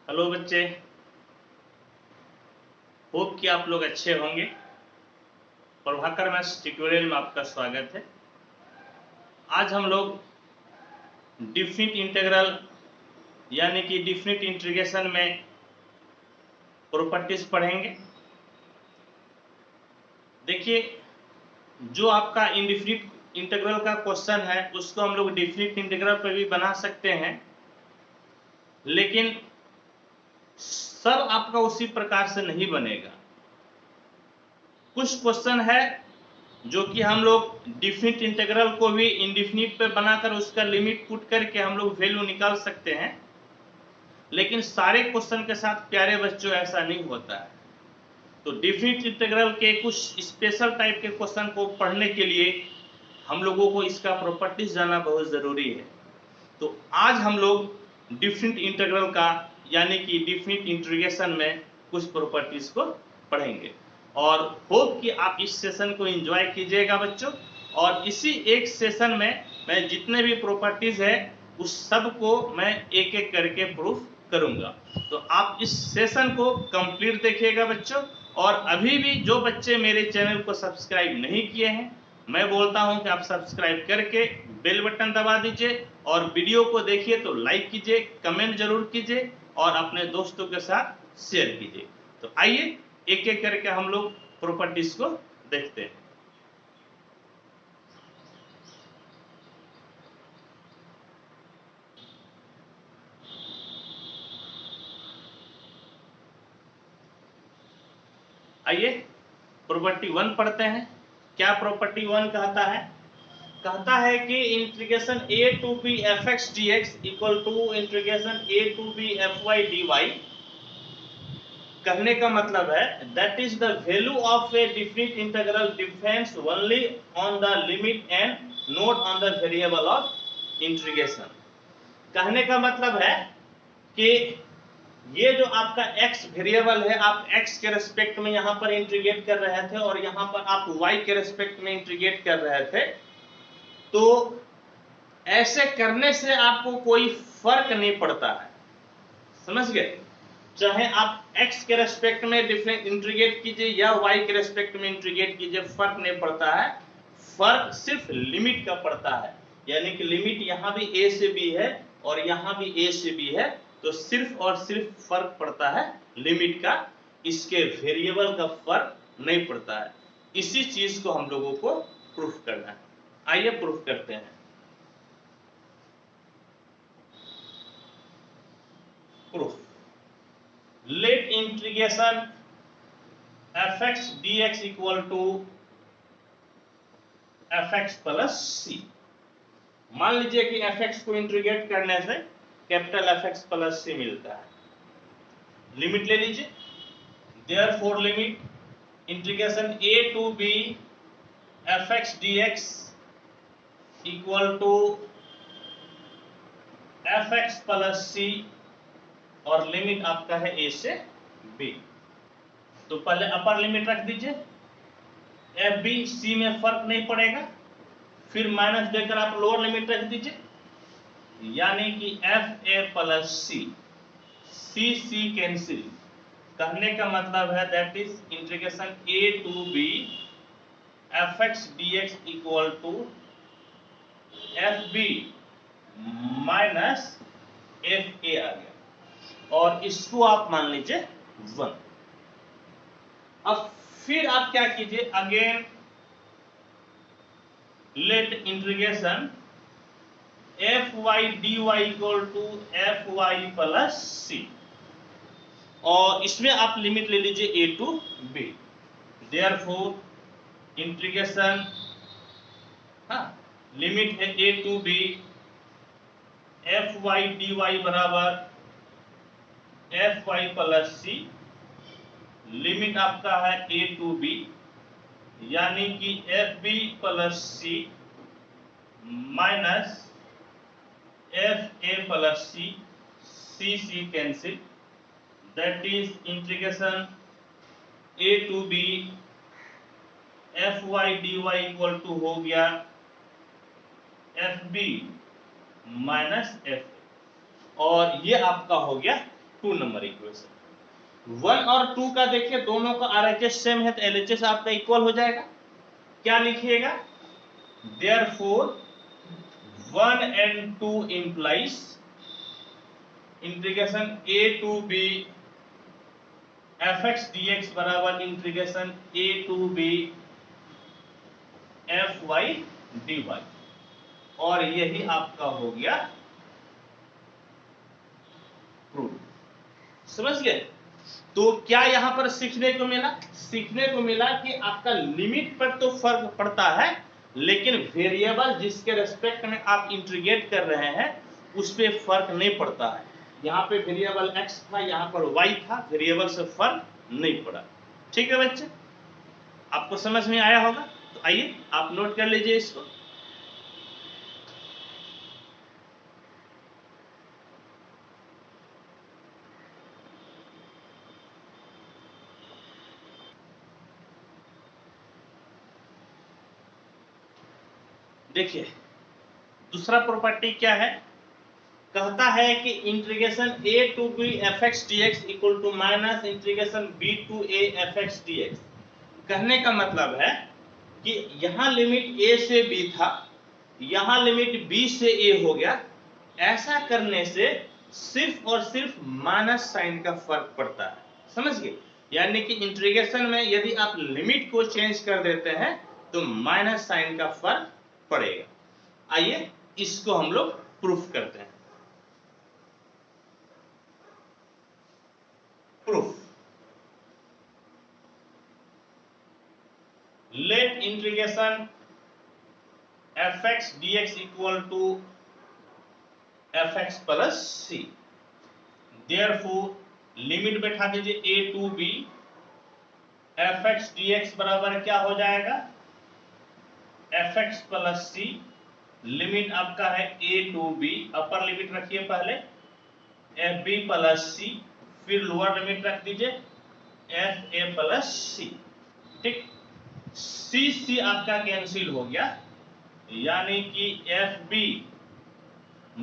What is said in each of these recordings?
Hello बच्चे, hope कि आप लोग अच्छे होंगे। प्रभाकर मैथ्स ट्यूटोरियल में आपका स्वागत है। आज हम लोग डिफिनिट इंटीग्रल यानी कि डिफिनिट इंटीग्रेशन में प्रॉपर्टीज पढ़ेंगे। देखिए, जो आपका इंडिफिनिट इंटीग्रल का क्वेश्चन है उसको हम लोग डिफिनिट इंटीग्रल पर भी बना सकते हैं, लेकिन सब आपका उसी प्रकार से नहीं बनेगा। कुछ क्वेश्चन है जो कि हम लोग डिफिनिट इंटीग्रल को भी इंडिफिनिट पे बनाकर उसका लिमिट पुट करके हम लोग वैल्यू निकाल सकते हैं, लेकिन सारे क्वेश्चन के साथ प्यारे बच्चों ऐसा नहीं होता है। तो डिफिनिट इंटीग्रल के कुछ स्पेशल टाइप के क्वेश्चन को पढ़ने के लिए हम लोगों को इसका प्रॉपर्टीज जानना बहुत ज़रूरी है। तो आज हम लोग डिफिनिट इंटीग्रल का यानी कि डिफिनिट इंटीग्रेशन में कुछ प्रॉपर्टीज को पढ़ेंगे और होप कि आप इस सेशन को एंजॉय कीजिएगा बच्चों। और इसी एक सेशन में मैं जितने भी प्रॉपर्टीज है उस सब को मैं एक एक करके प्रूफ करूंगा। तो आप इस सेशन को कंप्लीट देखिएगा बच्चों। और अभी भी जो बच्चे मेरे चैनल को सब्सक्राइब नहीं किए हैं, मैं बोलता हूं कि आप सब्सक्राइब करके बेल बटन दबा दीजिए और वीडियो को देखिए तो लाइक कीजिए, कमेंट जरूर कीजिए और अपने दोस्तों के साथ शेयर कीजिए। तो आइए एक एक करके हम लोग प्रॉपर्टीज को देखते हैं। आइए प्रॉपर्टी 1 पढ़ते हैं। क्या प्रॉपर्टी 1 कहता है? कहता है कि integration a to b fx dx equal to integration a to b fy dy। कहने का मतलब है that is the value of a definite integral depends only on the limit and not on the variable of integration. कहने का मतलब है कि ये जो आपका x वेरिएबल है, आप x के रेस्पेक्ट में यहाँ पर इंटीग्रेट कर रहे थे और यहाँ पर आप y के रेस्पेक्ट में इंटीग्रेट कर रहे थे, तो ऐसे करने से आपको कोई फर्क नहीं पड़ता है। समझ गए? चाहे आप x के रेस्पेक्ट में डिफरेंट इंटीग्रेट कीजिए या y के रेस्पेक्ट में इंटीग्रेट कीजिए, फर्क नहीं पड़ता है। फर्क सिर्फ लिमिट का पड़ता है, यानी कि लिमिट यहाँ भी a से b है और यहाँ भी a से b है, तो सिर्फ और सिर्फ फर्क पड़ता है लिमिट का, इसके वेरिएबल का फर्क नहीं पड़ता है। इसी चीज को हम लोगों को प्रूफ करना है। आइए प्रूफ करते हैं। Proof, let integration fx dx equal to fx plus c। मान लीजिए कि fx को इंटीग्रेट करने से कैपिटल fx प्लस c मिलता है। लिमिट ले लीजिए। Therefore limit integration a to b fx dx equal to fx plus c और लिमिट आपका है a से b। तो पहले अपर लिमिट रख दीजिए, एफ बी सी में फर्क नहीं पड़ेगा, फिर माइनस देकर आप लोअर लिमिट रख दीजिए, यानी कि F A plus C, C C cancel. कहने का मतलब है that is integration A to B F X D X equal to F B minus F A आ गया और इसको आप मान लीजिए 1। अब फिर आप क्या कीजिए, again let integration F Y D Y equal to F Y plus C और इसमें आप लिमिट ले लीजिए A to B. Therefore integration limit है A to B F Y D Y बराबर F Y plus C, limit आपका है A to B, यानी कि F B plus C minus F A plus C, C C cancel, that is integration A to B F Y D Y equal to हो गया F B minus F, और ये आपका हो गया 2 number equation. 1 और 2 का देखिए दोनों का RHS सेम है तो LHS आपका इक्वल हो जाएगा। क्या लिखिएगा? Therefore 1 and 2 implies integration a to b fx dx बराबर integration a to b fy dy, और यही आपका हो गया प्रूफ। समझ गए? तो क्या यहां पर सीखने को मिला? सीखने को मिला कि आपका लिमिट पर तो फर्क पड़ता है, लेकिन वेरिएबल जिसके रेस्पेक्ट में आप इंटीग्रेट कर रहे हैं उस पर फर्क नहीं पड़ता है। यहाँ पे वेरिएबल x था, यहाँ पर y था, वेरिएबल से फर्क नहीं पड़ा। ठीक है बच्चे, आपको समझ में आया होगा? तो आइए आप नोट कर लीजिए इसको। देखिए दूसरा प्रॉपर्टी क्या है, कहता है कि integration a to b fx dx equal to minus integration b to a fx dx। कहने का मतलब है कि यहां लिमिट a से b था, यहां लिमिट b से a हो गया। ऐसा करने से सिर्फ और सिर्फ माइनस साइन का फर्क पड़ता है। समझ गए? यानी कि इंटीग्रेशन में यदि आप लिमिट को चेंज कर देते हैं तो माइनस साइन का फर्क पड़ेगा। आइए इसको हम लोग प्रूफ करते हैं। Proof, let integration fx dx equal to fx plus c। Therefore limit बैठा दीजिए a to b, fx dx बराबर क्या हो जाएगा? fx plus c। लिमिट आपका है a to b, upper limit रखिए पहले fb प्लस c, फिर लोअर लिमिट रख दीजिए fa प्लस c। ठीक, c आपका कैंसिल हो गया, यानी कि fb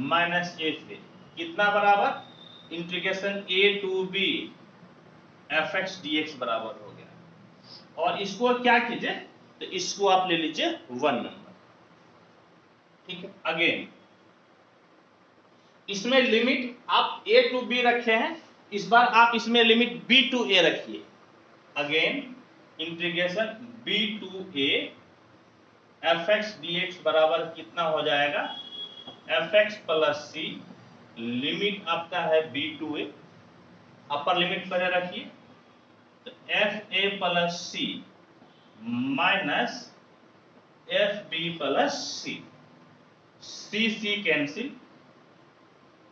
माइनस fa कितना बराबर? Integration a to b fx dx बराबर हो गया। और इसको क्या कीजिए, तो इसको आप ले लीजिए 1 नंबर। ठीक है, अगेन इसमें लिमिट आप a टू b रखे हैं, इस बार आप इसमें लिमिट b टू a रखिए। Again integration b to a fx dx बराबर कितना हो जाएगा? fx plus c। लिमिट आपका है b to a, upper limit पहले रखिए, तो fa plus c minus fb plus c, c cancel,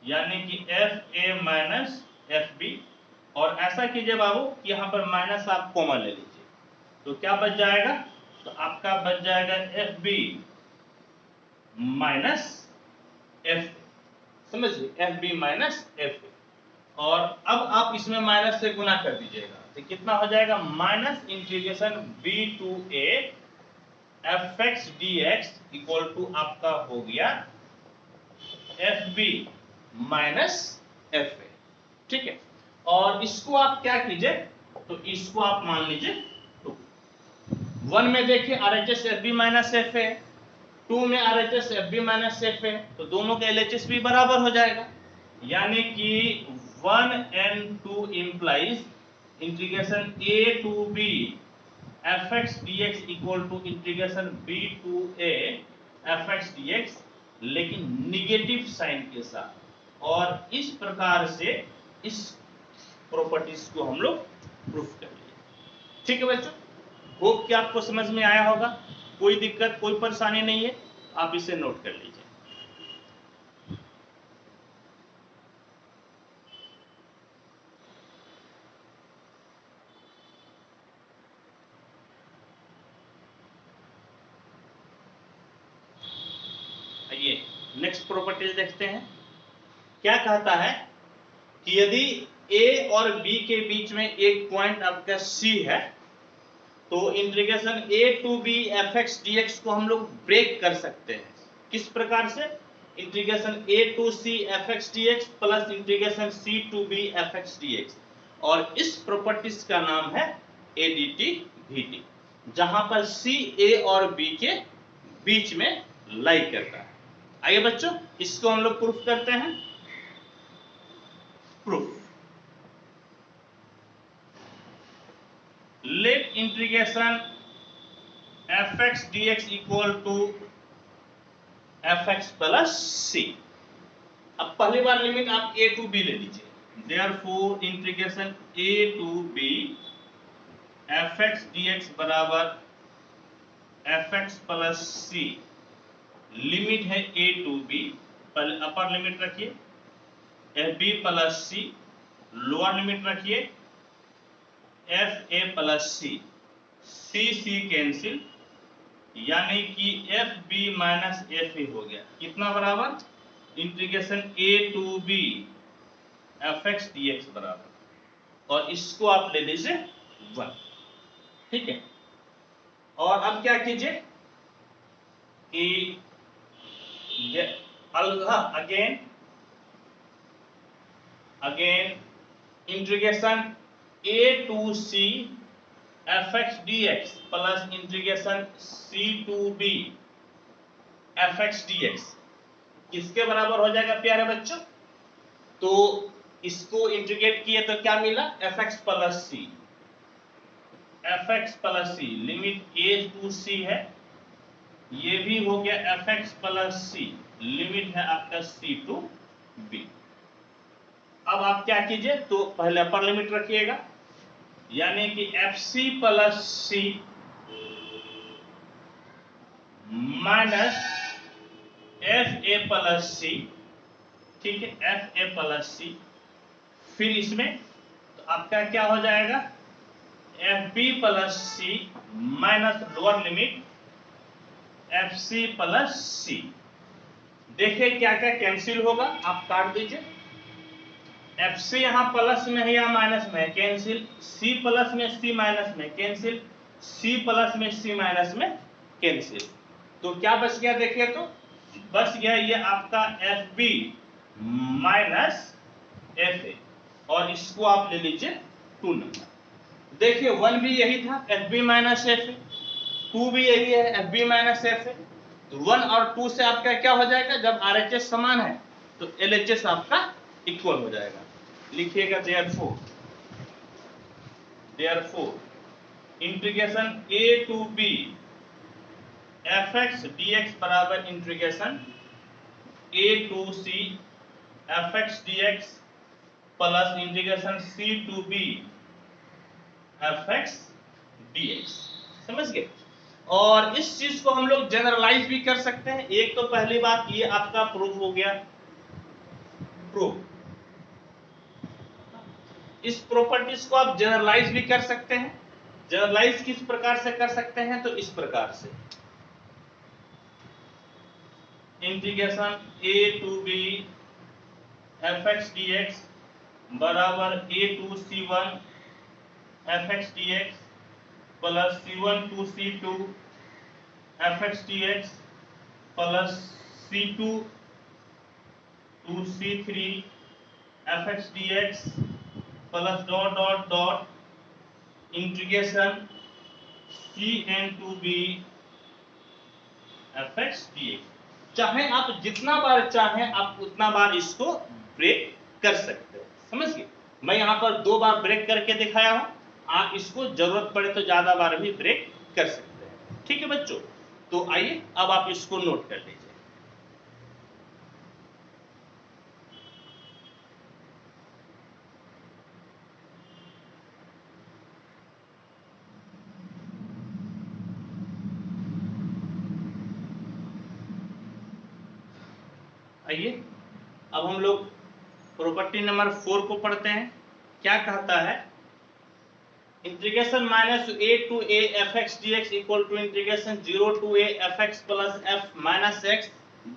यानी कि fa माइनस fb। और ऐसा कीजिए बाबू कि यहाँ पर माइनस आप कॉमन ले लीजिए, तो क्या बच जाएगा? तो आपका बच जाएगा fb माइनस fa। समझिए, fb माइनस fa। और अब आप इसमें माइनस से गुना कर दीजिएगा तो कितना हो जाएगा? Minus integration b to a fx dx equal to आपका हो गया fb माइनस fa। ठीक है, और इसको आप क्या कीजिए, तो इसको आप मान लीजिए 2। 1 में देखिए RHS fb माइनस fa, 2 में RHS fb माइनस fa, तो दोनों के LHS भी बराबर हो जाएगा। यानी कि 1 and 2 implies integration a to b fx dx equal to integration b to a fx dx, लेकिन निगेटिव साइन के साथ। और इस प्रकार से इस प्रॉपर्टीज को हम लोग प्रूफ कर लिए। ठीक है बच्चों, होप कि आपको समझ में आया होगा। कोई दिक्कत, कोई परेशानी नहीं है, आप इसे नोट कर लीजिए। आइए नेक्स्ट प्रॉपर्टीज देखते हैं। क्या कहता है कि यदि a और b के बीच में एक पॉइंट आपका c है, तो integration a to b fx dx को हम लोग ब्रेक कर सकते हैं। किस प्रकार से? Integration a to c fx dx plus integration c to b fx dx, और इस प्रॉपर्टीज का नाम है ADT VT, जहां पर c a और b के बीच में लाई करता है। आइए बच्चों, इसको हम लोग प्रूफ करते हैं। Proof, let integration fx dx equal to fx plus c। अब पहली बार लिमिट आप a टू b ले लीजिए, therefore integration a to b fx dx बराबर fx प्लस c, लिमिट है a टू b, पहले अपर लिमिट रखिए fb plus c, lower limit रखिए fa plus c, c cancel, यानी कि fb माइनस fa हो गया, कितना बराबर integration a to b fx dx बराबर, और इसको आप ले लीजिए 1, ठीक है। और अब क्या कीजिए कि again integration a to c fx dx plus integration c to b fx dx किसके बराबर हो जाएगा प्यारे बच्चों? तो इसको इंटीग्रेट किए तो क्या मिला, fx plus c, fx plus c, limit a to c है, ये भी हो गया fx प्लस c, लिमिट है आपका c टू b। अब आप क्या कीजिए, तो पहले अपर लिमिट रखिएगा, यानी कि fc plus c minus fa plus c, ठीक है, fa प्लस c, फिर इसमें तो आपका क्या हो जाएगा fb plus c minus lower limit fc plus c। देखिए क्या क्या कैंसिल होगा, आप काट दीजिए, fc यहां प्लस में है या माइनस में है, कैंसिल, c प्लस में c माइनस में कैंसिल, c प्लस में c माइनस में कैंसिल, तो क्या बच गया देखिए, तो बच गया ये आपका fb माइनस fa, और इसको आप ले लीजिए 2 नंबर। देखिए 1 भी यही था fb माइनस fa, 2 भी यही है fb माइनस fa, तो 1 और 2 से आपका क्या हो जाएगा, जब RHS समान है तो LHS आपका इक्वल हो जाएगा। लिखिएगा therefore integration a to b fx dx बराबर integration a to c fx dx plus integration c to b fx dx, समझ गए। और इस चीज को हम लोग जनरलाइज भी कर सकते हैं। एक तो पहली बात ये आपका प्रूफ हो गया, प्रूफ, इस प्रॉपर्टीज को आप जनरलाइज भी कर सकते हैं। जनरलाइज किस प्रकार से कर सकते हैं, तो इस प्रकार से integration a to b fx dx बराबर a to c1 fx dx plus c1 to c2 fx dx plus c2 to c3 fx dx plus dot dot dot integration cn to b fx dx। चाहे आप जितना बार चाहें आप उतना बार इसको break कर सकते हो, समझ गए। मैं यहाँ पर 2 बार ब्रेक करके दिखाया हूं, आप इसको जरूरत पड़े तो ज्यादा बार भी ब्रेक कर सकते हैं, ठीक है बच्चों। तो आइए अब आप इसको नोट कर लीजिए। आइए अब हम लोग प्रॉपर्टी नंबर 4 को पढ़ते हैं। क्या कहता है, integration minus a to a fx dx equal to integration 0 to a fx plus f minus x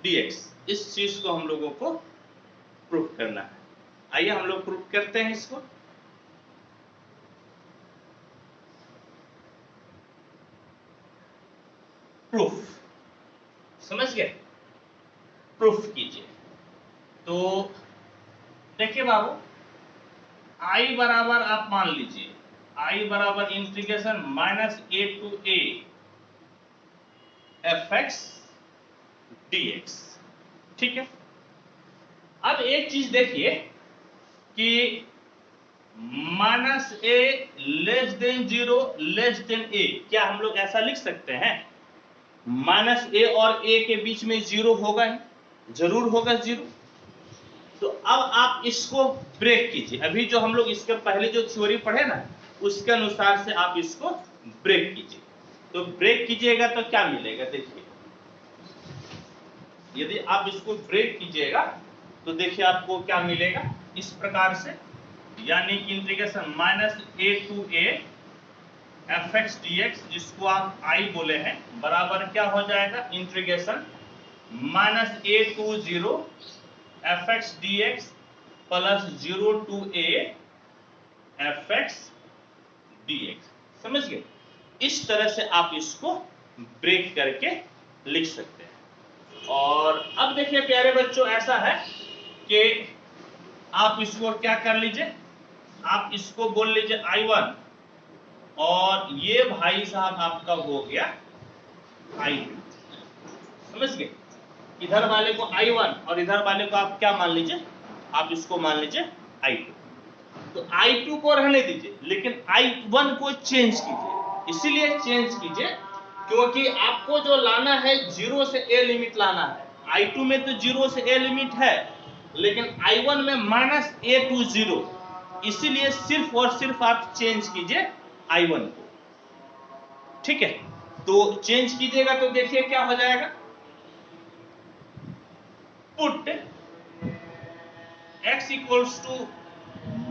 dx। इस चीज को हम लोगों को प्रूफ करना है। आइए हम लोग प्रूफ करते हैं इसको। प्रूफ, समझ गए। प्रूफ कीजिए। तो देखिए बाबू, आई बराबर आप मान लीजिए आई बराबर integration minus A to A F X D X. ठीक है, अब एक चीज देखिए कि minus A less than zero less than A, क्या हम लोग ऐसा लिख सकते हैं? माइनस ए और ए के बीच में जीरो होगा ही, जरूर होगा जीरो। तो अब आप इसको ब्रेक कीजिए। अभी जो हम लोग इसके पहले जो थ्योरी पढ़े ना, उसके अनुसार से आप इसको ब्रेक कीजिए। तो ब्रेक कीजिएगा तो क्या मिलेगा? देखिए, यदि आप इसको ब्रेक कीजिएगा तो देखिए आपको क्या मिलेगा इस प्रकार से, यानी कि integration minus A to A F X D X, जिसको आप आई बोले हैं, बराबर क्या हो जाएगा? Integration minus A to zero F X D X plus zero to A F X D X. समझ गए? इस तरह से आप इसको ब्रेक करके लिख सकते हैं। और अब देखिए प्यारे बच्चों, ऐसा है कि आप इसको क्या कर लीजिए, आप इसको बोल लीजिए I1, और ये भाई साहब आपका हो गया I2। समझ गए? इधर वाले को I1 और इधर वाले को आप क्या मान लीजिए, आप इसको मान लीजिए I2। तो I2 को रहने दीजिए, लेकिन I1 को चेंज कीजिए। इसीलिए चेंज कीजिए क्योंकि आपको जो लाना है जीरो से ए लिमिट लाना है। I2 में तो जीरो से ए लिमिट है, लेकिन I1 में माइनस ए टू जीरो, इसीलिए सिर्फ और सिर्फ आप चेंज कीजिए I1 को। ठीक है, तो चेंज कीजिएगा तो देखिए क्या हो जाएगा, put x equals to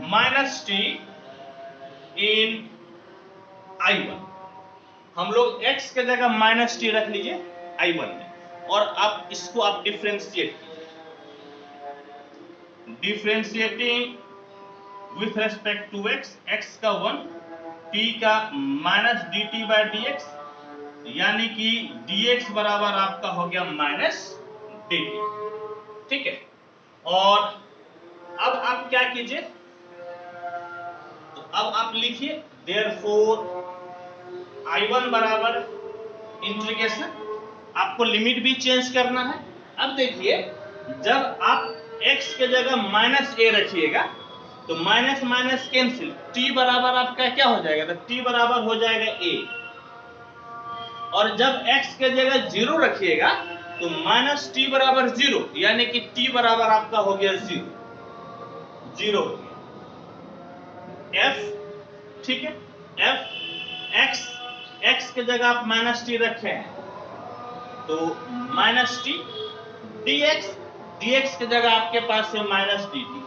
minus T in I1। हम लोग x के जगह माइनस टी रख लीजिए I1 में, और अब इसको आप डिफरेंशिएट कीजिए। Differentiating with respect to x, x का 1, t का minus D T by D X, यानी कि dx बराबर आपका हो गया माइनस डी टी। ठीक है, और अब आप क्या कीजिए, तो अब आप लिखिए देयरफॉर I1 बराबर इंटीग्रेशन, आपको लिमिट भी चेंज करना है। अब देखिए, जब आप x के जगह माइनस ए रखिएगा तो माइनस माइनस कैंसिल, t बराबर आपका क्या हो जाएगा, तो t बराबर हो जाएगा a। और जब x के जगह जीरो रखिएगा तो माइनस टी बराबर जीरो, यानी कि t बराबर आपका हो गया जीरो, जीरो हो गया f। ठीक है, f x के जगह आप माइनस टी रखे हैं तो माइनस टी, dx के जगह आपके पास है माइनस डी टी,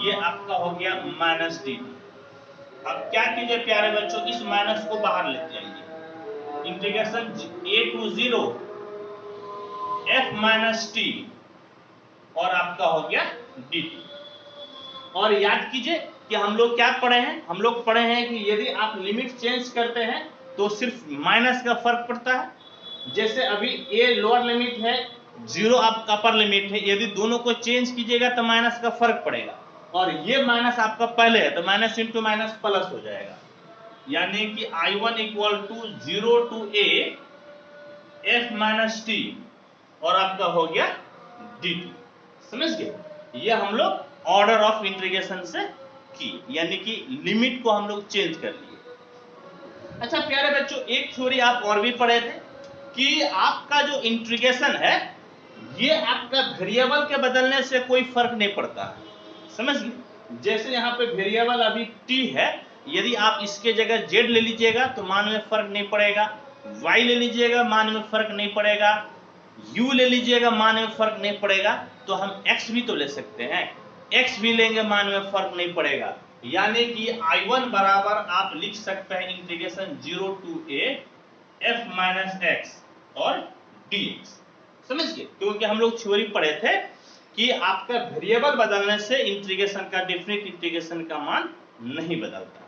ये आपका हो गया माइनस डी टी। अब क्या कीजिए प्यारे बच्चों, इस माइनस को बाहर लेते जाइए, integration a to zero f minus T, और आपका हो गया डी टी। और याद कीजिए कि हम लोग क्या पढ़े हैं, हम लोग पढ़े हैं कि यदि आप लिमिट चेंज करते हैं तो सिर्फ माइनस का फर्क पड़ता है। जैसे अभी a लोअर लिमिट है, जीरो आपका अपर लिमिट है, यदि दोनों को चेंज कीजिएगा तो माइनस का फर्क पड़ेगा, और ये माइनस आपका पहले है तो माइनस इंटू माइनस प्लस हो जाएगा, यानी कि I1 equal to zero to a f minus T, और आपका हो गया डी टी। समझ गए? ये हम लोग ऑर्डर ऑफ इंटीग्रेशन से की, यानी कि लिमिट को हम लोग चेंज कर लिए। अच्छा प्यारे बच्चों, एक थ्योरी आप और भी पढ़े थे कि आपका जो इंटीग्रेशन है ये आपका वेरिएबल के बदलने से कोई फर्क नहीं पड़ता है। समझ गए? जैसे यहाँ पे वेरिएबल अभी t है, यदि आप इसके जगह z ले लीजिएगा तो मान में फर्क नहीं पड़ेगा, y ले लीजिएगा मान में फर्क नहीं पड़ेगा, u ले लीजिएगा मान में फर्क नहीं पड़ेगा, तो हम x भी तो ले सकते हैं, x भी लेंगे मान में फर्क नहीं पड़ेगा। यानी कि I1 बराबर आप लिख सकते हैं integration zero to a f minus X और dx। समझ गए? क्योंकि हम लोग थ्योरी पढ़े थे कि आपका वेरिएबल बदलने से इंटीग्रेशन का, डेफिनेट इंटीग्रेशन का मान नहीं बदलता।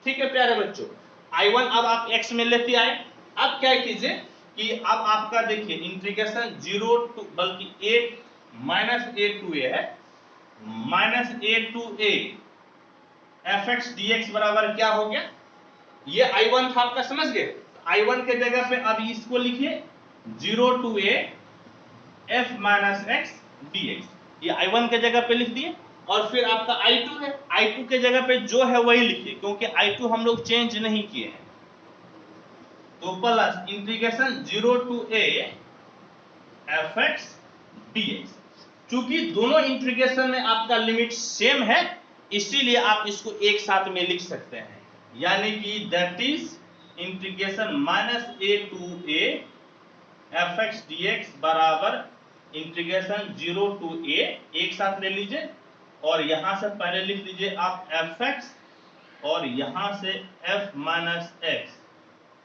ठीक है प्यारे बच्चों, I1 अब आप x में लेते आए। अब क्या कीजिए कि अब आपका देखिए इंटीग्रेशन जीरो टू, बल्कि माइनस ए टू ए है, minus A to A F X D X बराबर क्या हो गया, ये I1 था आपका, समझ गए। I1 के जगह पे अब इसको लिखिए 0 to A F minus X D X, ये I1 के जगह पे लिख दिए। और फिर आपका I2 है, I2 के जगह पे जो है वही लिखिए, क्योंकि I2 हम लोग चेंज नहीं किए हैं। तो plus integration 0 to A F X D X, चूंकि दोनों इंटीग्रेशन में आपका लिमिट सेम है, इसीलिए आप इसको एक साथ में लिख सकते हैं, यानी कि that is integration minus A to A F X D X बराबर इंटीग्रेशन 0 टू ए, एक साथ ले लीजिए, और यहां से पहले लिख लीजिए आप एफ एक्स, और यहां से एफ माइनस एक्स,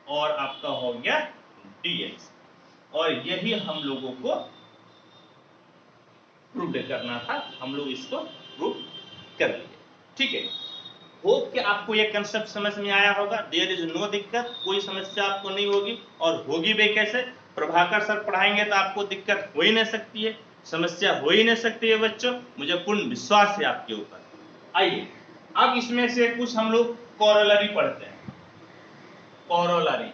और आपका हो गया dx, और यही हम लोगों को प्रूव करना था, हम लोग इसको प्रूव कर लिए। ठीक है, होप कि आपको यह कंसेप्ट समझ में आया होगा। देयर इज नो दिक्कत, कोई समस्या आपको नहीं होगी, और होगी भी कैसे, प्रभाकर सर पढ़ाएंगे तो आपको दिक्कत हो ही नहीं सकती है, समस्या हो ही नहीं सकती है बच्चों, मुझे पूर्ण विश्वास है आपके ऊपर। आइए अब इसमें से कुछ हम लोग कोरोलरी पढ़ते हैं। कोरोलरी,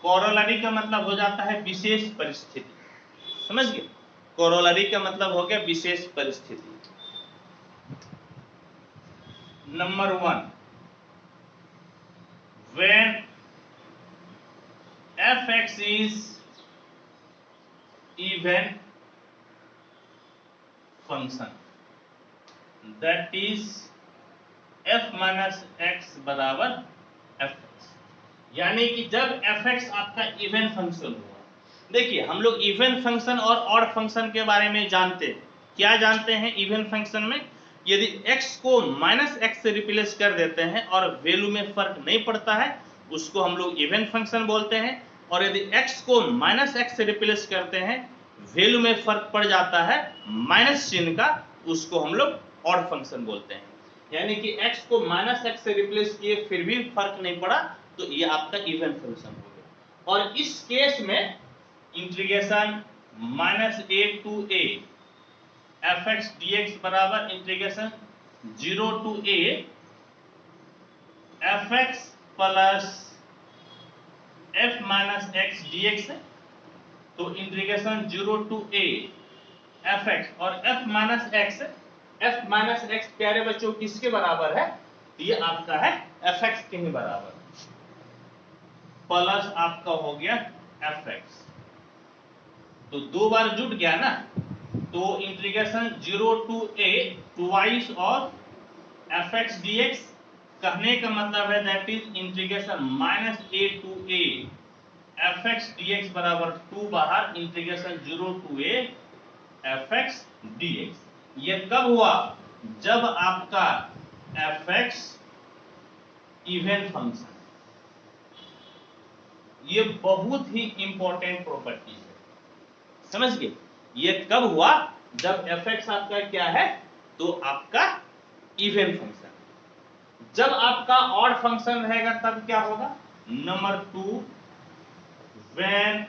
कोरोलरी का मतलब हो जाता है विशेष परिस्थिति, समझ गए। कोरोलरी का मतलब हो गया विशेष परिस्थिति। Number 1, when f(x) is even function, that is f minus x बराबर f(x), यानी कि जब f(x) आपका इवन फंक्शन हुआ। देखिए हम लोग इवन फंक्शन और ऑड फंक्शन के बारे में जानते हैं। क्या जानते हैं इवन फंक्शन में, यदि x को माइनस एक्स से रिप्लेस कर देते हैं और वैल्यू में फर्क नहीं पड़ता है, उसको हम लोग इवन फंक्शन बोलते हैं, और यदि x को माइनस एक्स से रिप्लेस करते हैं, वैल्यू में फर्क पड़ जाता है माइनस चिन्ह का, उसको हम लोग ऑड फंक्शन बोलते हैं। यानी कि x को माइनस एक्स से रिप्लेस किए फिर भी फर्क नहीं पड़ा, तो ये आपका इवन फंक्शन हो गया। और इस केस में integration minus A to A F X D X बराबर integration 0 to A F X plus F minus X D X है। तो integration 0 to A F X और F minus X, F minus X प्यारे बच्चों किसके बराबर है, ये आपका है एफ एक्स के ही बराबर, प्लस आपका हो गया एफ एक्स। तो दो बार जुट गया ना, तो इंटीग्रेशन 0 टू ए ट्वाइस और एफ एक्स डी एक्स, कहने का मतलब है that is integration minus A to A F X D X बराबर 2 बाहर integration 0 to A F X D X. ये कब हुआ, जब आपका एफ एक्स इवन फंक्शन, ये बहुत ही इंपॉर्टेंट प्रॉपर्टी है, समझ गए। ये कब हुआ, जब एफ एक्स आपका क्या है, तो आपका इवन फंक्शन। जब आपका ऑड फंक्शन रहेगा तब क्या होगा, number 2, when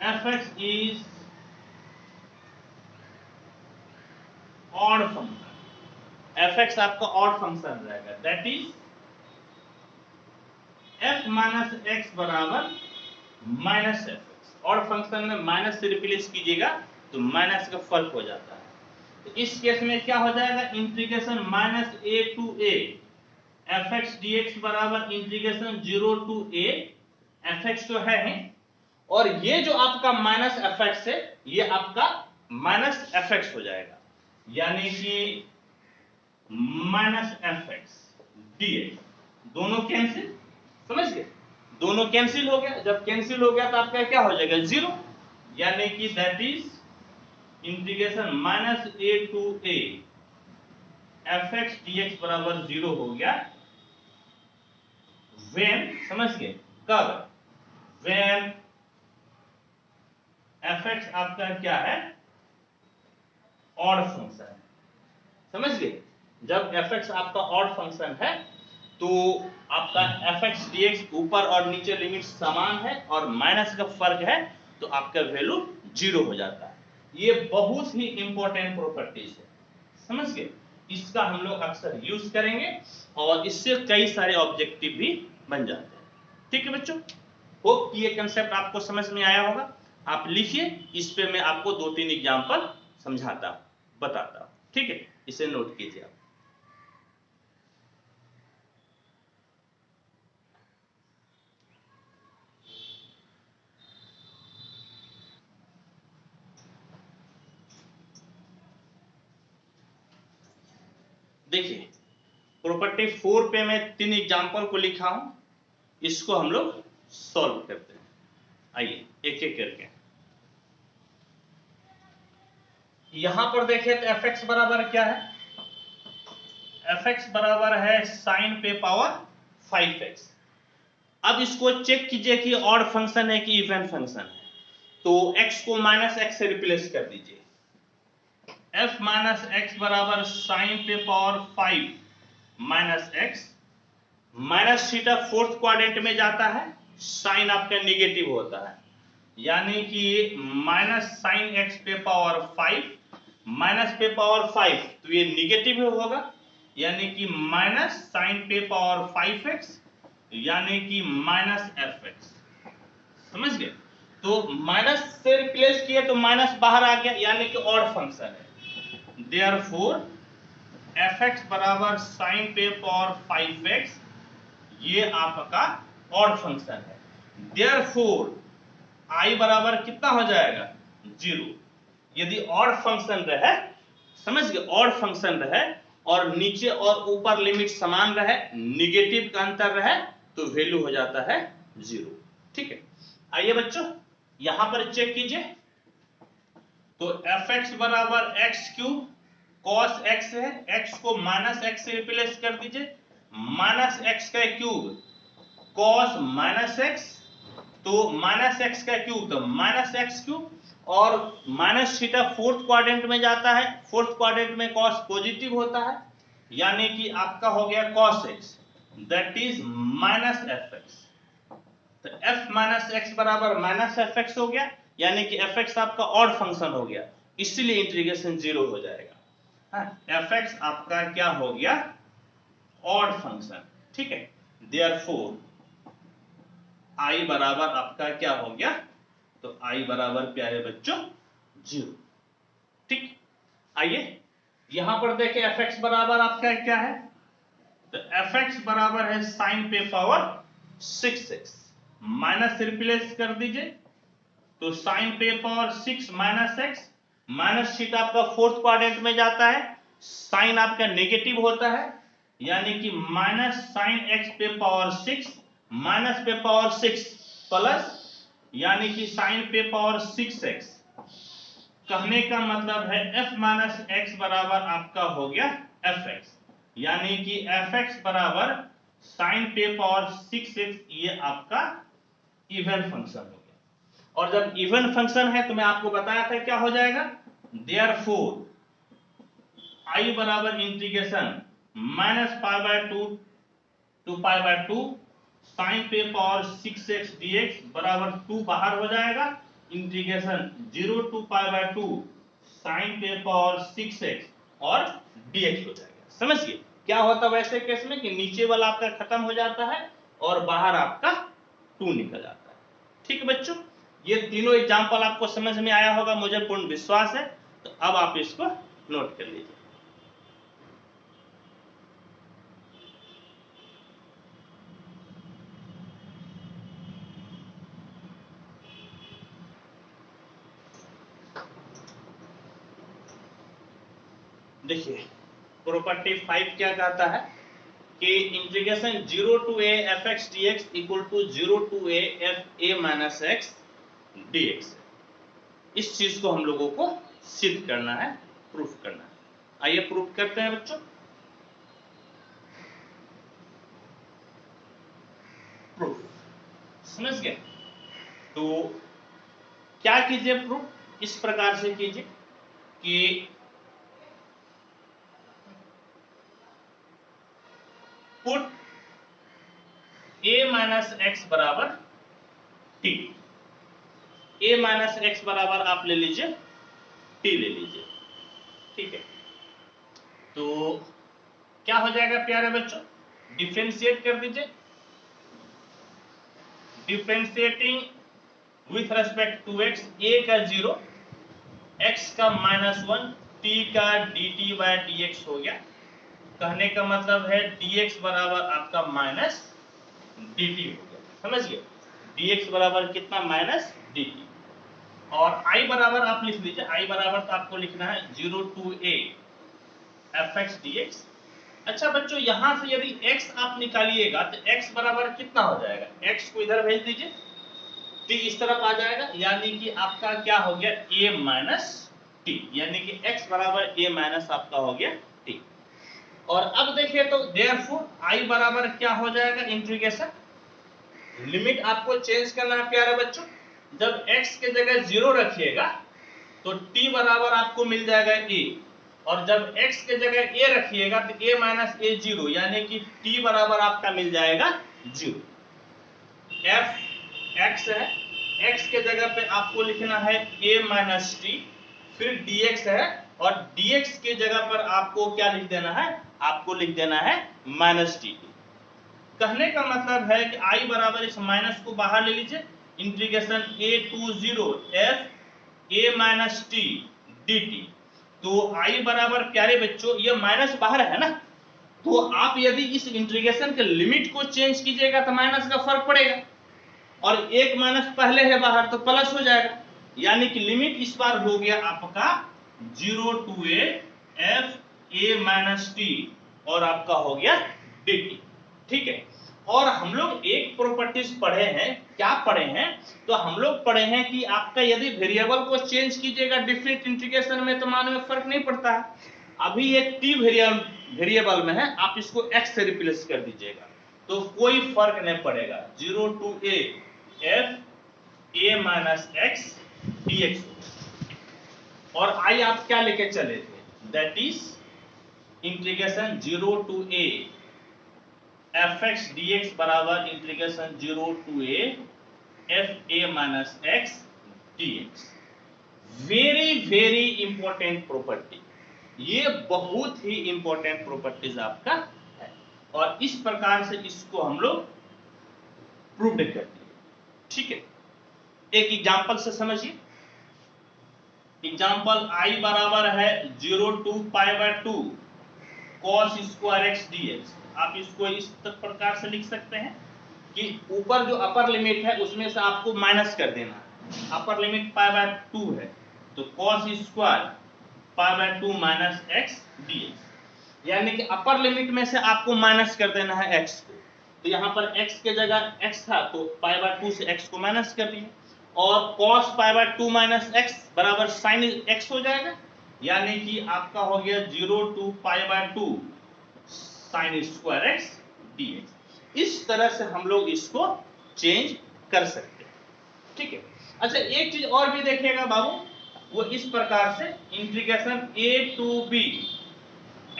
f(x) is odd function, f(x) आपका ऑड फंक्शन रहेगा, that is f minus X बराबर minus F X. Odd function में माइनस से रिप्लेस कीजिएगा तो माइनस का फर्क हो जाता है। तो इस केस में क्या हो जाएगा, integration minus A to A F X D X बराबर integration 0 to A F X तो है ही, और ये जो आपका माइनस एफ एक्स है, ये आपका माइनस एफ एक्स हो जाएगा, यानी कि minus F X D x, दोनों कैंसिल, समझ गए, दोनों कैंसिल हो गया। जब कैंसिल हो गया तो आपका क्या हो जाएगा, 0, यानी कि that is integration minus A to A F X D X बराबर 0 हो गया। व्हेन, समझ गए, कब, व्हेन एफ एक्स आपका क्या है, ऑड फंक्शन है, समझ गए। जब एफ एक्स आपका ऑड फंक्शन है तो आपका एफ एक्स डी एक्स ऊपर और नीचे लिमिट समान है और माइनस का फर्क है तो आपका वैल्यू 0 हो जाता है। ये बहुत ही इंपॉर्टेंट प्रॉपर्टीज है, समझ गए। इसका हम लोग अक्सर यूज करेंगे और इससे कई सारे ऑब्जेक्टिव भी बन जाते हैं। ठीक है बच्चों, होप ये कंसेप्ट आपको समझ में आया होगा। आप लिखिए, इस पे मैं आपको 2-3 एग्जांपल समझाता बताता। ठीक है, इसे नोट कीजिए आप। देखिए प्रॉपर्टी 4 पे मैं 3 एग्जांपल को लिखा हूं, इसको हम लोग सॉल्व करते हैं। आइए एक एक करके। यहां पर देखिए तो एफ एक्स बराबर क्या है, एफ एक्स बराबर है साइन पे पावर 5x। अब इसको चेक कीजिए कि ऑड फंक्शन है कि इवन फंक्शन है। तो x को माइनस एक्स से रिप्लेस कर दीजिए। f माइनस एक्स बराबर साइन पे power 5 minus x, minus theta fourth quadrant में जाता है, साइन आपका निगेटिव होता है, यानी कि माइनस साइन एक्स पे पावर 5 माइनस पे पावर 5 तो ये निगेटिव होगा, यानी कि माइनस साइन पे पावर 5x यानी कि माइनस एफ एक्स। समझ गए। तो माइनस से रिप्लेस किया तो माइनस बाहर आ गया, यानी कि ऑड फंक्शन है। देयरफॉर एफ एक्स बराबर साइन पे पावर 5x, ये आपका ऑड फंक्शन है। देयरफॉर आई बराबर कितना हो जाएगा 0। यदि ऑड फंक्शन रहे, समझ गए, ऑड फंक्शन रहे और नीचे और ऊपर लिमिट समान रहे, निगेटिव का अंतर रहे तो वैल्यू हो जाता है 0। ठीक है, आइए बच्चों यहां पर चेक कीजिए। तो एफ एक्स बराबर एक्स क्यूब कॉस एक्स है, एक्स को माइनस एक्स से रिप्लेस कर दीजिए, माइनस एक्स का क्यूब कॉस माइनस एक्स, तो माइनस एक्स का क्यूब तो माइनस एक्स क्यूब, और माइनस थीटा फोर्थ क्वाड्रेंट में जाता है, फोर्थ क्वाड्रेंट में कॉस पॉजिटिव होता है, यानी कि आपका हो गया cos x that is minus F X. तो f माइनस एक्स बराबर माइनस एफ एक्स हो गया, यानी कि एफ एक्स आपका ऑड फंक्शन हो गया, इसलिए इंटीग्रेशन 0 हो जाएगा। एफ एक्स आपका क्या हो गया ऑड फंक्शन। ठीक है, देयरफॉर आई बराबर आपका क्या हो गया, तो आई बराबर प्यारे बच्चों 0। ठीक, आइए यहां पर देखें एफ एक्स बराबर आपका क्या है, तो एफ एक्स बराबर है साइन पे पावर 6x, माइनस रिप्लेस कर दीजिए, तो साइन पे power 6 minus x, minus theta आपका फोर्थ क्वाड्रेंट में जाता है, साइन आपका नेगेटिव होता है, यानी कि माइनस साइन एक्स पे पावर 6 माइनस पे पावर 6 प्लस, यानी कि साइन पे पावर 6x। कहने का मतलब है f माइनस एक्स बराबर आपका हो गया एफ एक्स, यानी कि एफ एक्स बराबर साइन पे पावर 6x, ये आपका इवन फंक्शन हो गया। और जब इवन फंक्शन है तो मैं आपको बताया था क्या हो जाएगा, देयरफॉर आई बराबर integration minus pi by 2 to pi by 2 sine पे पावर 6x dx बराबर 2 बाहर हो जाएगा, integration 0 to pi by 2 sine पे पावर 6x और dx हो जाएगा। समझिए क्या होता है वैसे केस में कि नीचे वाला आपका खत्म हो जाता है और बाहर आपका 2 निकल जाता है। ठीक है बच्चों, ये तीनों एग्जांपल आपको समझ में आया होगा, मुझे पूर्ण विश्वास है। तो अब आप इसको नोट कर लीजिए। देखिए प्रॉपर्टी 5 क्या कहता है कि integration 0 to a F X D X equal to 0 to a F a minus X D X. इस चीज को हम लोगों को सिद्ध करना है, प्रूफ करना है। आइए प्रूफ करते हैं बच्चों। प्रूफ समझ गए, तो क्या कीजिए, प्रूफ इस प्रकार से कीजिए कि पुट a माइनस एक्स बराबर टी, a माइनस एक्स बराबर आप ले लीजिए t ले लीजिए, ठीक है। तो क्या हो जाएगा प्यारे बच्चों, डिफरेंशिएट कर दीजिए, differentiating with respect to x, a का 0, x का -1, t का dt बाय dx हो गया। कहने का मतलब है dx बराबर आपका माइनस dt हो गया, समझ गए, dx बराबर कितना माइनस dt। और i बराबर आप लिख लीजिए, i बराबर तो आपको लिखना है 0 to a fx dx। अच्छा बच्चों, यहां से यदि x आप निकालिएगा तो x बराबर कितना हो जाएगा, x को इधर भेज दीजिए, t इस तरफ आ जाएगा, यानी कि आपका क्या हो गया a माइनस t, यानी कि x बराबर a माइनस आपका हो गया t। और अब देखिए तो देयरफॉर i बराबर क्या हो जाएगा, इंटीग्रेशन लिमिट आपको चेंज करना है प्यारे बच्चों। जब x के जगह 0 रखिएगा तो t बराबर आपको मिल जाएगा a, और जब x के जगह a रखिएगा तो a माइनस a 0, यानी कि t बराबर आपका मिल जाएगा 0। f x है, x के जगह पे आपको लिखना है a माइनस टी, फिर dx है, और dx के जगह पर आपको क्या लिख देना है, आपको लिख देना है माइनस टी। कहने का मतलब है कि i बराबर इस माइनस को बाहर ले लीजिए, integration a to 0 f a minus T dt। तो i बराबर प्यारे बच्चों ये माइनस बाहर है ना, तो आप यदि इस इंटीग्रेशन के लिमिट को चेंज कीजिएगा तो माइनस का फर्क पड़ेगा, और एक माइनस पहले है बाहर तो प्लस हो जाएगा, यानी कि लिमिट इस बार हो गया आपका 0 to a f a minus T, और आपका हो गया dt, ठीक है। और हम लोग एक प्रॉपर्टीज पढ़े हैं, क्या पढ़े हैं, तो हम लोग पढ़े हैं कि आपका यदि वेरिएबल को चेंज कीजिएगा डिफरेंट इंटीग्रेशन में तो मान में फर्क नहीं पड़ता है। अभी ये t वेरिएबल में है, आप इसको x से रिप्लेस कर दीजिएगा तो कोई फर्क नहीं पड़ेगा, 0 to a f a minus x dx। और i आप क्या लेके चले थे, that is integration 0 to a fx dx बराबर integration 0 to a f a minus x dx। Very very important property, ये बहुत ही इंपॉर्टेंट प्रॉपर्टीज आपका है, और इस प्रकार से इसको हम लोग प्रूव करते हैं, ठीक है। एक एग्जांपल से समझिए, एग्जांपल i बराबर है 0 to pi by 2 cos square x dx। आप इसको इस प्रकार से लिख सकते हैं कि ऊपर जो अपर लिमिट है उसमें से आपको माइनस कर देना है, अपर लिमिट पाई बाय 2 है तो cos square pi by 2 minus x dx, यानी कि अपर लिमिट में से आपको माइनस कर देना है x को। तो यहाँ पर x के जगह x था तो पाई बाय 2 से x को माइनस कर दिए, और cos pi by 2 minus x बराबर sin x हो जाएगा, यानी कि आपका हो गया 0 to pi by 2 sin square x dx। इस तरह से हम लोग इसको चेंज कर सकते हैं, ठीक है। अच्छा एक चीज और भी देखिएगा बाबू, वो इस प्रकार से integration a to b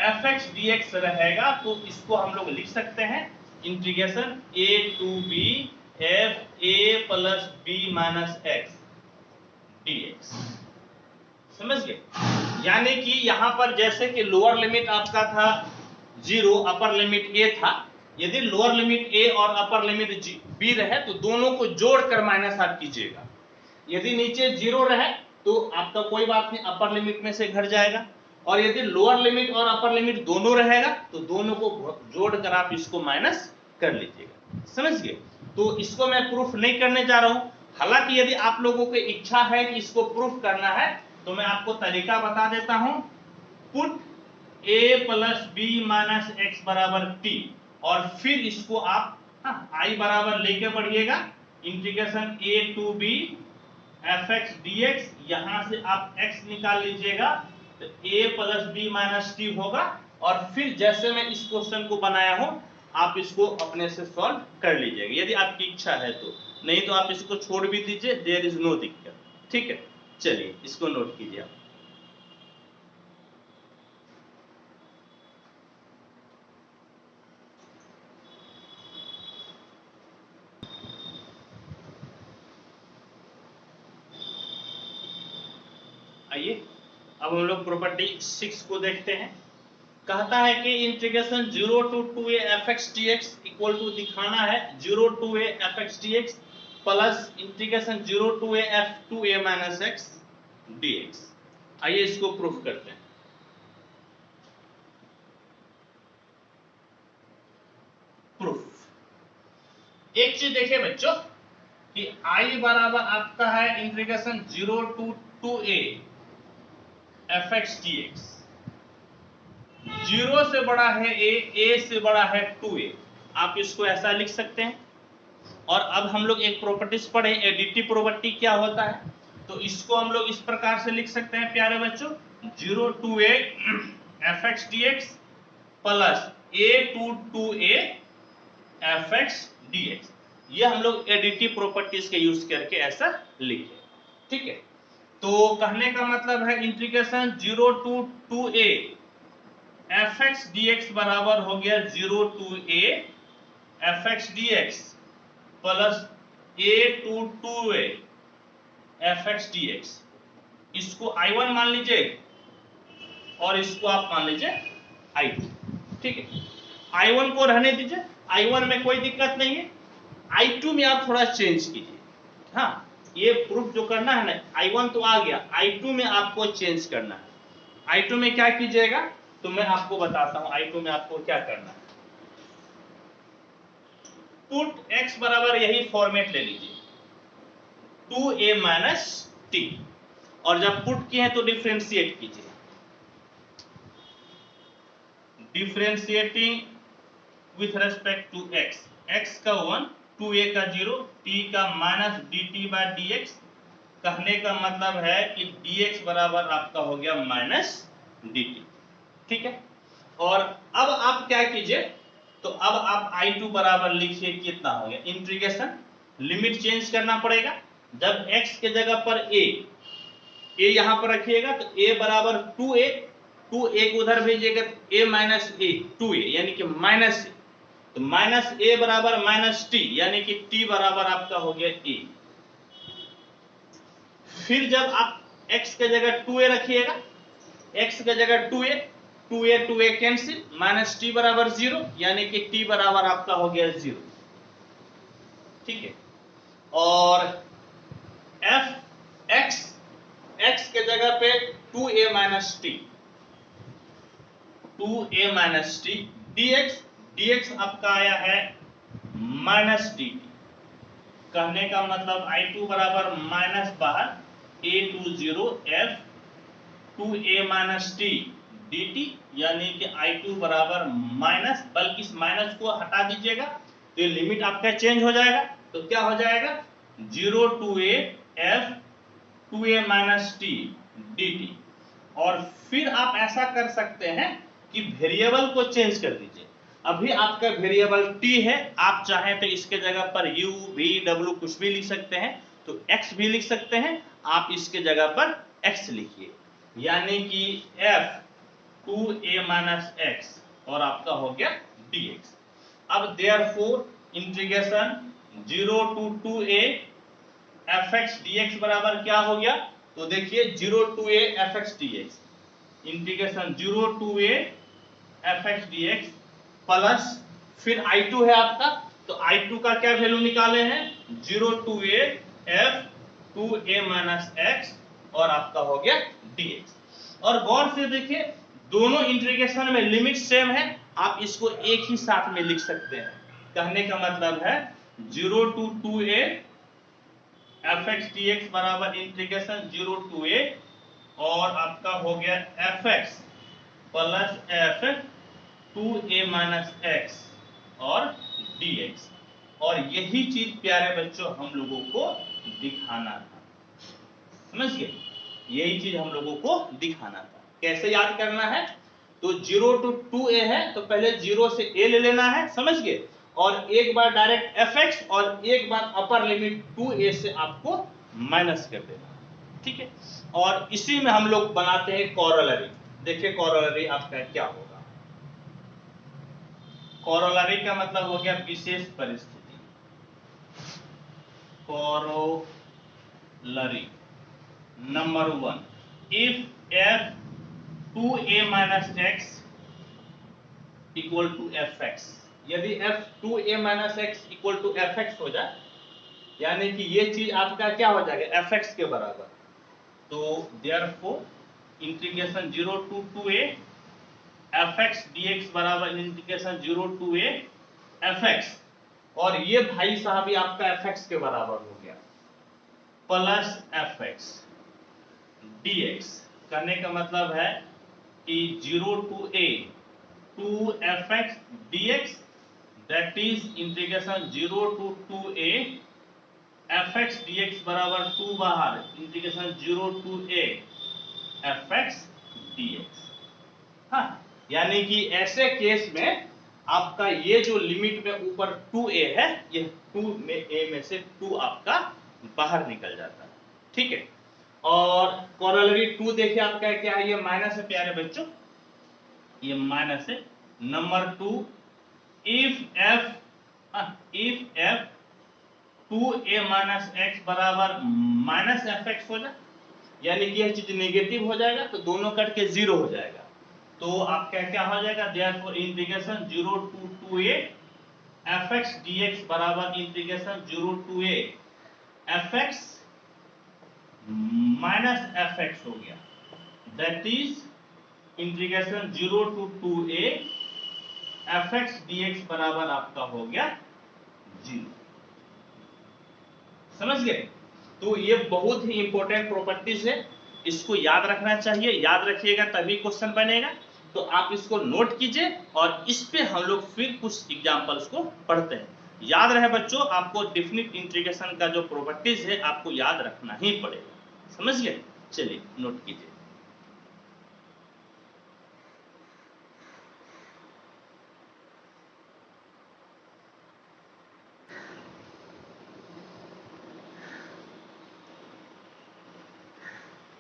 fx dx रहेगा, तो इसको हम लोग लिख सकते हैं integration a to b f a plus b minus x dx, समझ गए। यानी कि यहां पर जैसे कि लोअर लिमिट आपका था 0, अपर लिमिट a था, यदि लोअर लिमिट a और अपर लिमिट b रहे तो दोनों को जोड़कर माइनस आप कीजिएगा, यदि नीचे 0 रहे तो आपका कोई बात नहीं, अपर लिमिट में से घट जाएगा, और यदि लोअर लिमिट और अपर लिमिट दोनों रहेगा तो दोनों को जोड़कर आप इसको माइनस कर लीजिएगा, समझ गए। तो इसको मैं प्रूफ नहीं करने जा रहा हूं, हालांकि यदि आप लोगों की इच्छा है कि इसको प्रूफ करना है तो मैं आपको तरीका बता देता हूं। Put a plus B minus X बराबर t, और फिर इसको आप i बराबर लेके बढ़िएगा, integration a to b fx dx, यहां से आप x निकाल लीजिएगा तो a plus B minus T होगा, और फिर जैसे मैं इस क्वेश्चन को बनाया हूं आप इसको अपने से सॉल्व कर लीजिएगा यदि आपकी इच्छा है तो, नहीं तो आप इसको छोड़ भी दीजिए, देयर इज नो दिक्कत, ठीक है। चलिए इसको नोट कीजिए आप। आइए अब हम लोग प्रॉपर्टी 6 को देखते हैं। कहता है कि integration 0 to 2a fx dx equal to दिखाना है 0 to a fx dx plus integration 0 to a f 2a minus x dx। आइए इसको प्रूफ करते हैं। प्रूफ एक चीज देखिए बच्चों कि i बराबर आपका है integration 0 to 2a fx dx। 0 से बड़ा है a से बड़ा है 2a। आप इसको ऐसा लिख सकते हैं। और अब हम लोग एक प्रॉपर्टीज पढ़े एडिटिव प्रॉपर्टी क्या होता है, तो इसको हम लोग इस प्रकार से लिख सकते हैं प्यारे बच्चों 0 to a fx dx plus a to 2a fx dx। ये हम लोग एडिटिव प्रॉपर्टीज के यूज करके ऐसा लिखे। ठीक है, तो कहने का मतलब है integration 0 to 2a fx dx बराबर हो गया 0 to a fx dx plus a to 2a fx dx। इसको I1 मान लीजिए और इसको आप मान लीजिए I2। ठीक है, I1 को रहने दीजिए, I1 में कोई दिक्कत नहीं है, I2 में आप थोड़ा चेंज कीजिए। हाँ, ये प्रूफ जो करना है ना, I1 तो आ गया, I2 में आपको चेंज करना है। I2 में क्या कीजिएगा तो मैं आपको बताता हूं I2 में आपको क्या करना है। पुट x बराबर यही फॉर्मेट ले लीजिए 2a माइनस टी, और जब पुट किए हैं तो डिफरेंशिएट कीजिए। Differentiating with respect to x, x का 1 2a का 0 t का माइनस dt बाय dx। कहने का मतलब है कि dx बराबर आपका हो गया माइनस dt। ठीक है, और अब आप क्या कीजिए तो अब आप I2 बराबर लिखिए कितना हो गया इंटीग्रेशन, लिमिट चेंज करना पड़ेगा। जब x के जगह पर a यहां पर रखिएगा तो a बराबर 2a, 2a को उधर भेजिएगा तो a माइनस a 2a यानी कि माइनस a, तो माइनस a बराबर माइनस t यानी कि t बराबर आपका हो गया a। फिर जब आप x के जगह 2a रखिएगा, x के जगह 2a कैंसिल, माइनस टी बराबर 0 यानी कि t बराबर आपका हो गया 0। ठीक है, और x के जगह पे 2a minus T, 2a minus T dx आपका आया है माइनस dt। कहने का मतलब I2 बराबर माइनस बाहर a to 0 f 2a minus T dt यानी कि I2 बराबर माइनस, बल्कि इस माइनस को हटा दीजिएगा तो ये लिमिट आपका चेंज हो जाएगा। तो क्या हो जाएगा 0 to a f 2a minus T dt। और फिर आप ऐसा कर सकते हैं कि वेरिएबल को चेंज कर दीजिए। अभी आपका वेरिएबल t है, आप चाहें तो इसके जगह पर u v w कुछ भी लिख सकते हैं, तो x भी लिख सकते हैं, आप इसके जगह पर x लिखिए यानी कि f 2a माइनस x और आपका हो गया dx। अब therefore integration 0 to 2a fx dx बराबर क्या हो गया तो देखिए 0 to a fx dx, integration 0 to a fx dx plus फिर I2 है आपका, तो I2 का क्या वैल्यू निकाले हैं 0 to a f 2a minus x और आपका हो गया dx। और गौर से देखिए दोनों इंटीग्रेशन में लिमिट सेम है, आप इसको एक ही साथ में लिख सकते हैं। कहने का मतलब है 0 to 2a fx dx बराबर इंटीग्रेशन 0 to a और आपका हो गया fx plus f 2a minus x और dx। और यही चीज प्यारे बच्चों हम लोगों को दिखाना था, समझ गए, यही चीज हम लोगों को दिखाना था। कैसे याद करना है तो 0 to 2a है तो पहले 0 से a ले लेना है, समझ गए, और एक बार डायरेक्ट fx और एक बार अपर लिमिट 2a से आपको माइनस कर देना। ठीक है, और इसी में हम लोग बनाते हैं कॉरोलरी। देखिए कॉरोलरी आपका क्या होगा, कॉरोलरी का मतलब हो गया विशेष परिस्थिति। Corollary number 1, if F 2a minus X equal to F X, यदि F 2a minus X equal to F X हो जाए, यानी कि ये चीज आपका क्या हो जाएगा, एफ एक्स के बराबर, तो therefore integration 0 to 2a F X D X बराबर integration 0 to a F X, और ये भाई साहब ही आपका एफ एक्स के बराबर हो गया, plus F X D X. करने का मतलब है कि 0 to a 2 F X D X, that is integration 0 to 2a F X D X बराबर 2 बाहर integration 0 to a F X D X. हाँ, यानी कि ऐसे केस में आपका ये जो लिमिट में ऊपर 2a है, ये 2 में a में से 2 आपका बाहर निकल जाता है, ठीक है। और कॉरोलरी 2 देखिए आपका क्या है, ये माइनस है प्यारे बच्चों, ये माइनस है। Number 2, if F 2a minus X बराबर माइनस एफ एक्स हो जाए, यानी कि यह चीज नेगेटिव हो जाएगा तो दोनों कट के 0 हो जाएगा, तो आपका क्या हो जाएगा, therefore integration 0 to 2a F X D X बराबर integration 0 to a F X minus F X हो गया, that is integration 0 to 2a F X D X बराबर आपका हो गया 0। समझ गए? तो ये बहुत ही इंपॉर्टेंट प्रॉपर्टीज है, इसको याद रखना चाहिए, याद रखिएगा तभी क्वेश्चन बनेगा। तो आप इसको नोट कीजिए और इस पे हम लोग फिर कुछ एग्जांपल्स को पढ़ते हैं। याद रहे बच्चों, आपको डेफिनिट इंटीग्रेशन का जो प्रॉपर्टीज है आपको याद रखना ही पड़ेगा, समझ गए? चलिए नोट कीजिए।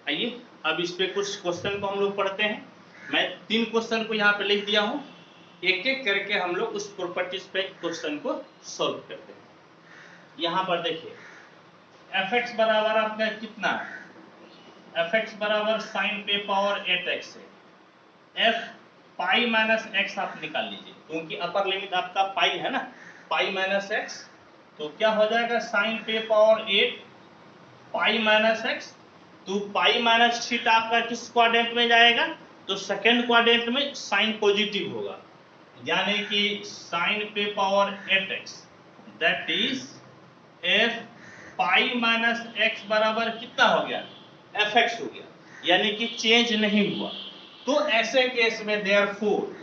आइए अब इस पे कुछ क्वेश्चन को हम लोग पढ़ते हैं। मैं 3 क्वेश्चन को यहाँ पे लिख दिया हूँ, एक एक करके हम लोग उस प्रॉपर्टीज पे क्वेश्चन को सॉल्व करते हैं। यहाँ पर देखिए एफ एक्स बराबर आपका कितना है, एफ एक्स बराबर साइन पे पावर 8x है। एफ पाई माइनस एक्स आप निकाल लीजिए, क्योंकि अपर लिमिट आपका पाई है ना, पाई माइनस एक्स, तो क्या हो जाएगा साइन पे पावर 8 पाई माइनस एक्स, तो पाई माइनस थीटा आपका किस क्वाड्रेंट में जाएगा, तो सेकंड क्वाड्रेंट में साइन पॉजिटिव होगा, यानी कि साइन पे power 8x, that is F pi minus X बराबर कितना हो गया, एफ एक्स हो गया, यानी कि चेंज नहीं हुआ। तो ऐसे केस में देयरफॉर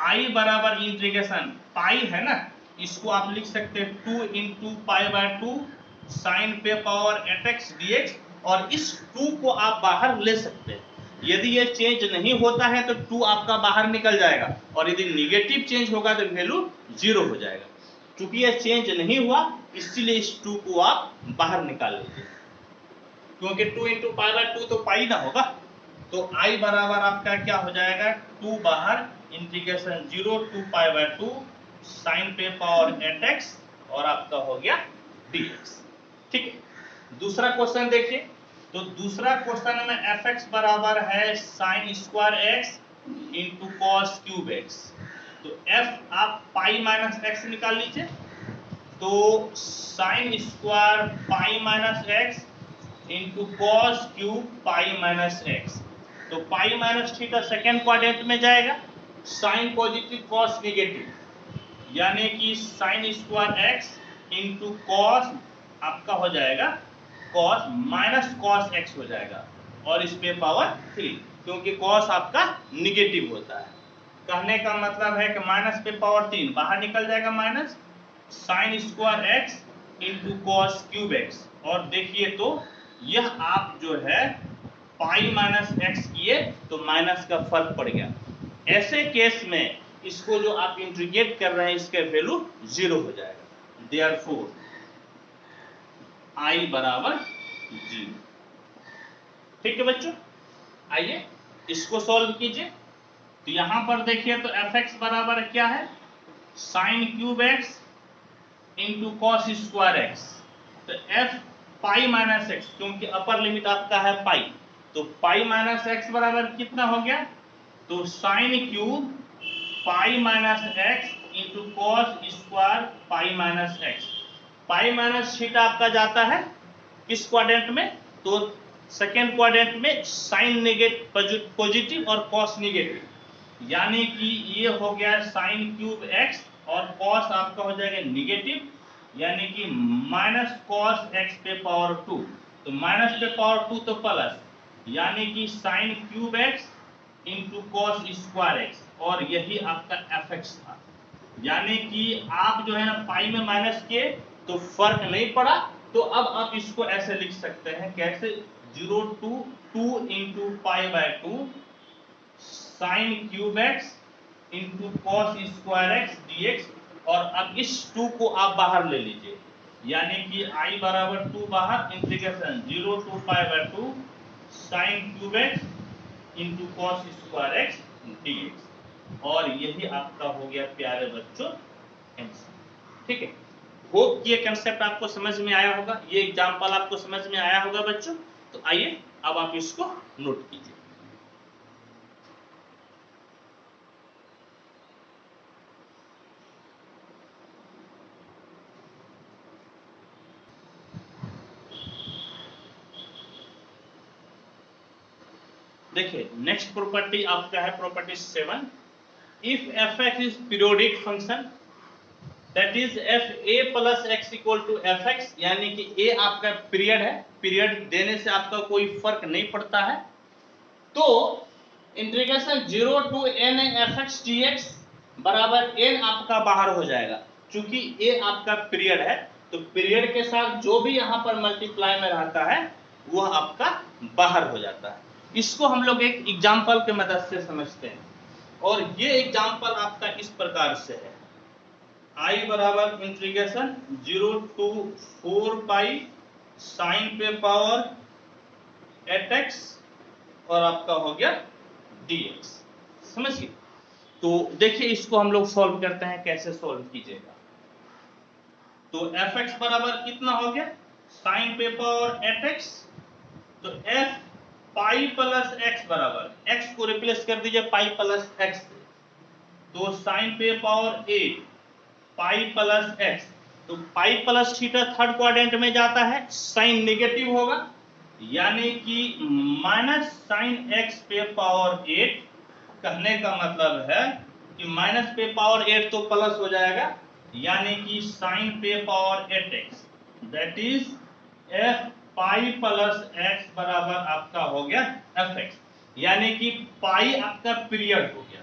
आई बराबर इंटीग्रेशन पाई है ना, इसको आप लिख सकते हैं 2 इंटू पाई बाय 2 साइन पे पावर 8x dx, और इस 2 को आप बाहर ले सकते हैं। यदि ये चेंज नहीं होता है तो 2 आपका बाहर निकल जाएगा, और यदि निगेटिव चेंज होगा तो वैल्यू 0 हो जाएगा। क्योंकि ये चेंज नहीं हुआ इसलिए इस 2 को आप बाहर निकाल लीजिए, क्योंकि 2 इंटू पाई बाय 2 तो पाई ना होगा, तो आई बराबर आपका क्या हो जाएगा 2 बाहर integration 0 to pi by 2 sine पे पावर 8x और आपका हो गया dx। ठीक है, दूसरा क्वेश्चन देखिए। तो दूसरा क्वेश्चन में एफ एक्स बराबर है sine square X into cos cube X, तो एफ आप पाई माइनस एक्स निकाल लीजिए, तो sine square pi minus X into cos cube pi minus X, तो pi minus theta second quadrant में जाएगा, साइन पॉजिटिव कॉस निगेटिव, यानी कि sine square X into cos आपका हो जाएगा कॉस माइनस कॉस एक्स हो जाएगा, और इस पे पावर 3, क्योंकि कॉस आपका निगेटिव होता है। कहने का मतलब है कि माइनस पे पावर 3 बाहर निकल जाएगा, minus sign square X into cos cube x, और देखिए तो यह आप जो है पाई माइनस एक्स किए तो माइनस का फर्क पड़ गया। ऐसे केस में इसको जो आप इंटीग्रेट कर रहे हैं इसका वैल्यू 0 हो जाएगा, देयरफॉर आई बराबर 0। ठीक है बच्चों, आइए इसको सॉल्व कीजिए। तो यहां पर देखिए तो एफ एक्स बराबर क्या है, sine cube x into cos square x, तो एफ पाई माइनस एक्स, क्योंकि अपर लिमिट आपका है पाई, तो पाई माइनस एक्स बराबर कितना हो गया, तो sine cube pi minus X into cos square pi minus x. पाई माइनस थीटा आपका जाता है किस क्वाड्रेंट में, तो सेकेंड क्वाड्रेंट में, साइन नेगेटिव पॉजिटिव और कॉस नेगेटिव, यानी कि ये हो गया साइन क्यूब एक्स और कॉस आपका हो जाएगा निगेटिव, यानी कि माइनस कॉस एक्स पे पावर 2, तो माइनस पे पावर 2 तो प्लस, यानी कि sine cube x into cos square x, और यही आपका एफ एक्स था। यानी कि आप जो है ना पाई में माइनस किए तो फर्क नहीं पड़ा, तो अब आप इसको ऐसे लिख सकते हैं, कैसे, 0 to 2 into pi by 2 sine cube x into cos square x dx, और अब इस 2 को आप बाहर ले लीजिए, यानी कि i बराबर 2 बाहर, integration 0 to pi by 2 sine cube x into cos square x dx, और यही आपका हो गया प्यारे बच्चों आंसर। ठीक है, होप कि ये कंसेप्ट आपको समझ में आया होगा, ये एग्जांपल आपको समझ में आया होगा बच्चों। तो आइए अब आप इसको नोट कीजिए। देखिए नेक्स्ट प्रॉपर्टी आपका है property 7, if F X is periodic function that is F A plus X equal to F X, यानी कि ए आपका पीरियड है, पीरियड देने से आपका कोई फर्क नहीं पड़ता है, तो integration 0 to N F X D X बराबर एन आपका बाहर हो जाएगा, क्योंकि ए आपका पीरियड है, तो पीरियड के साथ जो भी यहाँ पर मल्टीप्लाई में रहता है वह आपका बाहर हो जाता है। इसको हम लोग एक एग्जाम्पल के मदद से समझते हैं, और ये एग्जाम्पल आपका इस प्रकार से है, i बराबर इंटीग्रेशन 0 टू 4 पाई साइन पे पावर 8x और आपका हो गया dx, समझिए। तो देखिए इसको हम लोग सॉल्व करते हैं, कैसे सॉल्व कीजिएगा। तो fx बराबर कितना हो गया, साइन पे पावर 8x, तो f पाई प्लस x बराबर, x को रिप्लेस कर दीजिए पाई प्लस x से, तो साइन पे पावर 8 पाई प्लस x, तो pi plus theta third quadrant में जाता है, साइन नेगेटिव होगा, यानी कि माइनस साइन x पे पावर 8, कहने का मतलब है कि माइनस पे पावर 8 तो प्लस हो जाएगा, यानी कि साइन पे power 8x, that is f pi plus x बराबर आपका हो गया fx, यानी कि पाई आपका पीरियड हो गया,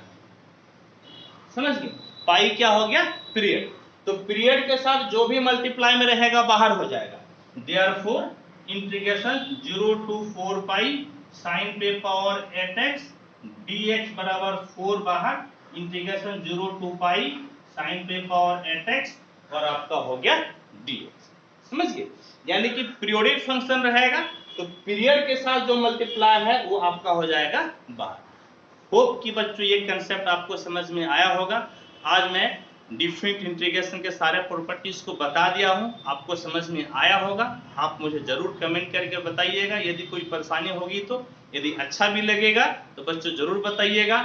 समझ गए, पाई क्या हो गया, पीरियड, तो पीरियड के साथ जो भी मल्टीप्लाई में रहेगा बाहर हो जाएगा, therefore integration 0 to 4 pi sine पे पावर 8x dx बराबर 4 बाहर, इंटीग्रेशन 0 टू पाई साइन पे पावर 8x और आपका हो गया dx, समझिए। यानी कि पीरियोडिक फंक्शन रहेगा तो पीरियड के साथ जो मल्टीप्लाई है वो आपका हो जाएगा बाहर। होप कि बच्चों ये कंसेप्ट आपको समझ में आया होगा। आज मैं डिफरेंट इंटीग्रेशन के सारे प्रॉपर्टीज को बता दिया हूं, आपको समझ में आया होगा। आप मुझे जरूर कमेंट करके बताइएगा यदि कोई परेशानी होगी तो, यदि अच्छा भी लगेगा तो बच्चों जरूर बताइएगा।